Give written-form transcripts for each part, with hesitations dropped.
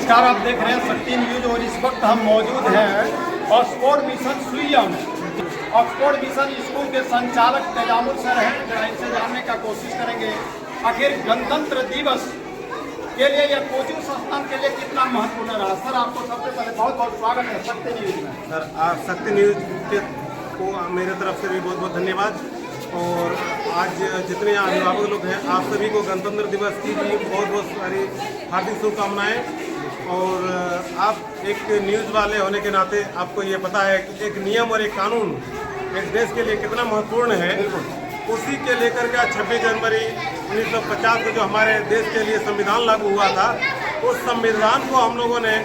नमस्कार, आप देख रहे हैं शक्ति न्यूज और इस वक्त हम मौजूद हैं ऑक्सफोर्ड मिशन सुइया में। ऑक्सफोर्ड मिशन स्कूल के संचालक तेजामुल सर हैं, जरा इनसे जानने का कोशिश करेंगे आखिर गणतंत्र दिवस के लिए यह कोचिंग संस्थान के लिए कितना महत्वपूर्ण रहा। सर, आपको सबसे पहले बहुत बहुत स्वागत है शक्ति न्यूज में। सर, आप शक्ति न्यूज को मेरे तरफ से भी बहुत बहुत धन्यवाद। और आज जितने यहाँ अभिभावक लोग हैं, आप सभी को गणतंत्र दिवस की भी बहुत बहुत सारी हार्दिक शुभकामनाएं। और आप एक न्यूज़ वाले होने के नाते आपको ये पता है कि एक नियम और एक कानून एक देश के लिए कितना महत्वपूर्ण है। उसी के लेकर के 26 जनवरी 1950 को जो हमारे देश के लिए संविधान लागू हुआ था, उस संविधान को हम लोगों ने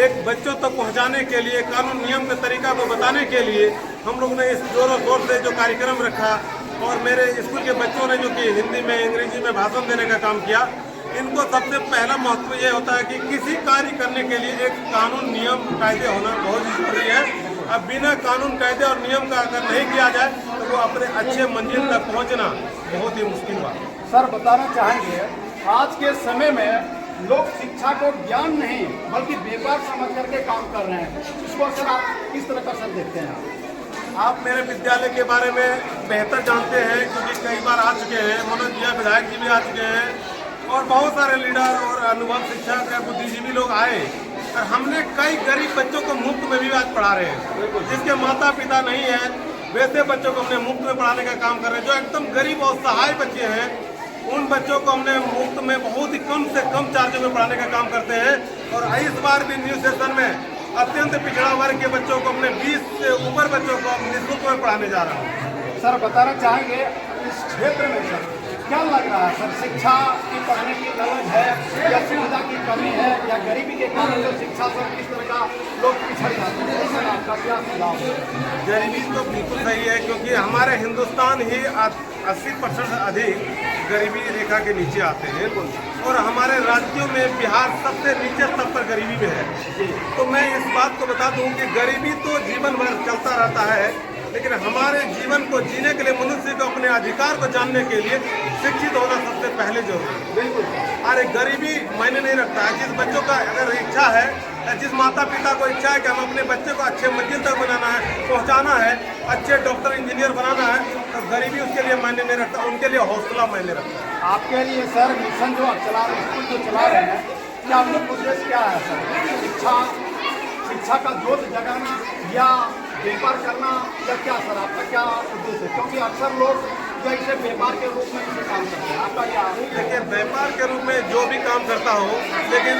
एक बच्चों तक पहुंचाने के लिए, कानून नियम के तरीका को बताने के लिए हम लोगों ने इस जोरों शोर से जो कार्यक्रम रखा और मेरे स्कूल के बच्चों ने जो कि हिंदी में अंग्रेजी में भाषण देने का काम किया। इनको सबसे पहला महत्व ये होता है कि किसी कार्य करने के लिए एक कानून नियम कायदे होना बहुत जरूरी है। अब बिना कानून कायदे और नियम का अगर नहीं किया जाए तो वो अपने अच्छे मंजिल तक पहुंचना बहुत ही मुश्किल बात है। सर, बताना चाहेंगे आज के समय में लोग शिक्षा को ज्ञान नहीं बल्कि व्यापार समझ करके काम कर रहे हैं, इसको सर आप किस तरह का सर देखते हैं? आप मेरे विद्यालय के बारे में बेहतर जानते हैं क्योंकि कई बार आ चुके हैं, मनोज जी विधायक जी भी आ चुके हैं और बहुत सारे लीडर और अनुभव शिक्षक या बुद्धिजीवी लोग आए और हमने कई गरीब बच्चों को मुफ्त में भी आज पढ़ा रहे हैं। जिसके माता पिता नहीं है वैसे बच्चों को हमने मुफ्त में पढ़ाने का काम कर रहे हैं। जो एकदम गरीब और सहाय बच्चे हैं उन बच्चों को हमने मुफ्त में बहुत ही कम से कम चार्जों में पढ़ाने का काम करते हैं। और इस बार भी न्यू सेशन में अत्यंत पिछड़ा वर्ग के बच्चों को हमने 20 से ऊपर बच्चों को निःशुल्क में पढ़ाने जा रहा हूँ। सर, बताना चाहेंगे इस क्षेत्र में सर क्या लग रहा है? सर, शिक्षा की पढ़ने की तलब है या सुविधा की कमी है या गरीबी के कारण जो शिक्षा सर किस तरह का लोग पिछड़ जाते हैं? सर, आपका क्या सुझाव है? गरीबी तो बिल्कुल सही है क्योंकि हमारे हिंदुस्तान ही 80% से अधिक गरीबी रेखा के नीचे आते हैं और हमारे राज्यों में बिहार सबसे नीचे स्तर पर गरीबी में है। तो मैं इस बात को बता दूं कि गरीबी तो जीवन भर चलता रहता है, लेकिन हमारे जीवन को जीने के लिए मनुष्य को अपने अधिकार को जानने के लिए शिक्षित होना सबसे पहले जरूरी है। बिल्कुल। अरे गरीबी मायने नहीं रखता है। जिस बच्चों का अगर इच्छा है, जिस माता पिता को इच्छा है कि हम अपने बच्चे को अच्छे मंजिल तक बनाना है, पहुंचाना है, अच्छे डॉक्टर इंजीनियर बनाना है, तो गरीबी उसके लिए मायने नहीं रखता, उनके लिए हौसला मायने रखता है। आपके लिए सर मिशन जो आप चला रहे हैं, स्कूल जो चला रहे हैं, क्या आप लोग उद्देश्य क्या है सर? शिक्षा का जोत जगाना या व्यापार करना या क्या सर आपका क्या उद्देश्य है? क्योंकि अक्सर लोग जो इसे व्यापार के रूप में इसे काम करते हैं, आपका क्या? देखिए, व्यापार के रूप में जो भी काम करता हो, लेकिन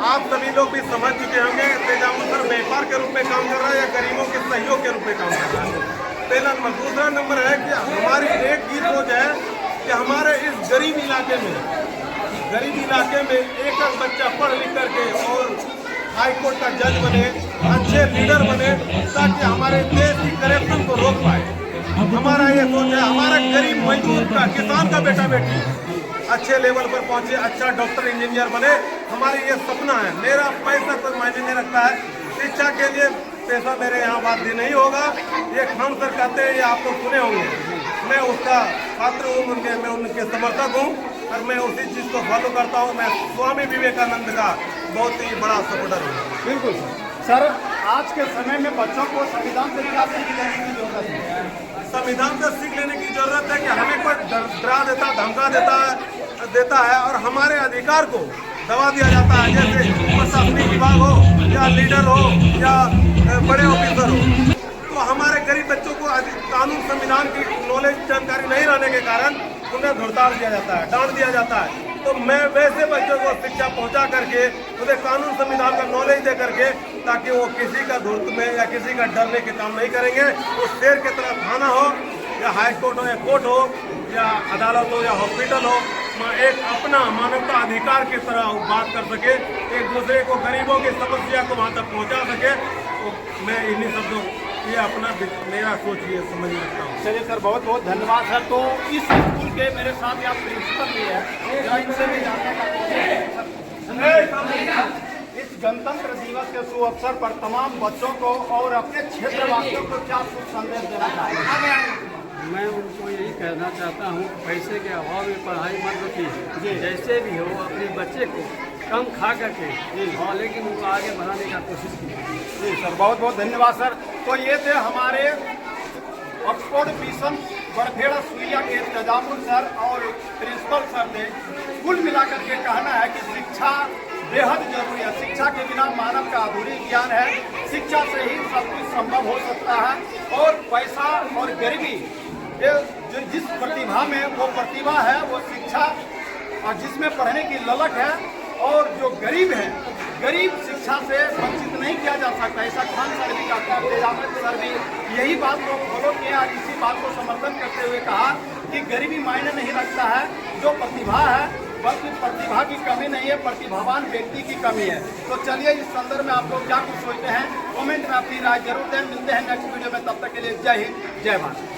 आप सभी लोग भी समझ चुके होंगे तेजामुल सर व्यापार के रूप में काम कर रहा है या गरीबों के सहयोग के रूप में काम कर रहा है। पहला नंबर। दूसरा नंबर है कि हमारी एक ही सोच है कि हमारे इस गरीब इलाके में एक बच्चा पढ़ लिख करके और हाई कोर्ट का जज बने, अच्छे लीडर बने, ताकि हमारे देश की करप्शन को रोक पाए। हमारा ये सोच है। हमारा गरीब मजदूर का, किसान का बेटा बेटी अच्छे लेवल पर पहुंचे, अच्छा डॉक्टर इंजीनियर बने, हमारी ये सपना है। मेरा पैसा कोई मायने नहीं रखता है। शिक्षा के लिए पैसा मेरे यहाँ बाध्य नहीं होगा। ये खान सर कहते हैं, ये आप लोग सुने होंगे, मैं उसका छात्र हूँ, मैं उनके समर्थक हूँ और मैं उसी चीज़ को फॉलो करता हूँ। मैं स्वामी विवेकानंद का बहुत ही बड़ा सपोर्टर हूँ। बिल्कुल सर। आज के समय में बच्चों को संविधान से क्या सीख लेने की जरूरत है? संविधान से सीख लेने की जरूरत है कि हमें कोई डरा देता, धमका देता है और हमारे अधिकार को दबा दिया जाता है। जैसे प्रशासनिक विभाग हो या लीडर हो या बड़े ऑफिसर हो, तो हमारे गरीब बच्चों को कानून संविधान की नॉलेज जानकारी नहीं रहने के कारण उन्हें धुड़ताड़ दिया जाता है, डांट दिया जाता है। तो मैं वैसे बच्चों को शिक्षा पहुंचा करके उन्हें कानून संविधान का नॉलेज दे करके, ताकि वो किसी का धूर्त में या किसी का डरने के काम नहीं करेंगे। वो शेर की तरह थाना हो या हाई कोर्ट हो या कोर्ट हो या अदालत हो या हॉस्पिटल हो, एक अपना मानवता अधिकार की तरह बात कर सके, एक दूसरे को गरीबों की समस्या को वहाँ तक पहुँचा सके। तो मैं इन्हीं शब्दों ये अपना मेरा सोच ये समझ रखता हूँ। चलिए सर, बहुत बहुत धन्यवाद सर। तो इस स्कूल के मेरे साथ आप प्रिंसिपल भी है, इनसे भी जानने का इस गणतंत्र दिवस के शुभ अवसर पर तमाम बच्चों को और अपने क्षेत्रवासियों को क्या शुभ संदेश देना चाहेंगे? मैं उनको यही कहना चाहता हूँ, पैसे के अभाव में पढ़ाई मत रुकिए। जैसे भी हो अपने बच्चे को कम खा करके हाँ, लेकिन उनको आगे बढ़ाने का कोशिश की। जी सर, बहुत बहुत धन्यवाद सर। तो ये थे हमारे ऑक्सफोर्ड मिशन बड़खेड़ा सुइया के तजामुल सर और प्रिंसिपल सर ने कुल मिलाकर के कहना है कि शिक्षा बेहद जरूरी है। शिक्षा के बिना मानव का अधूरी ज्ञान है। शिक्षा से ही सब कुछ संभव हो सकता है। और पैसा और गरीबी, ये जो जिस प्रतिभा में वो प्रतिभा है वो शिक्षा, और जिसमें पढ़ने की ललक है, और जो गरीब है, गरीब शिक्षा से वंचित नहीं किया जा सकता। ऐसा खान सर भी कहते हैं, तेजामल सर भी यही बात को फॉलो किया और इसी बात को समर्थन करते हुए कहा कि गरीबी मायने नहीं रखता है, जो प्रतिभा है, बल्कि प्रतिभा की कमी नहीं है, प्रतिभावान व्यक्ति की कमी है। तो चलिए इस संदर्भ में आप लोग क्या कुछ सोचते हैं, कमेंट में अपनी राय जरूर दें। मिलते हैं नेक्स्ट वीडियो में, तब तक के लिए जय हिंद, जय भारत।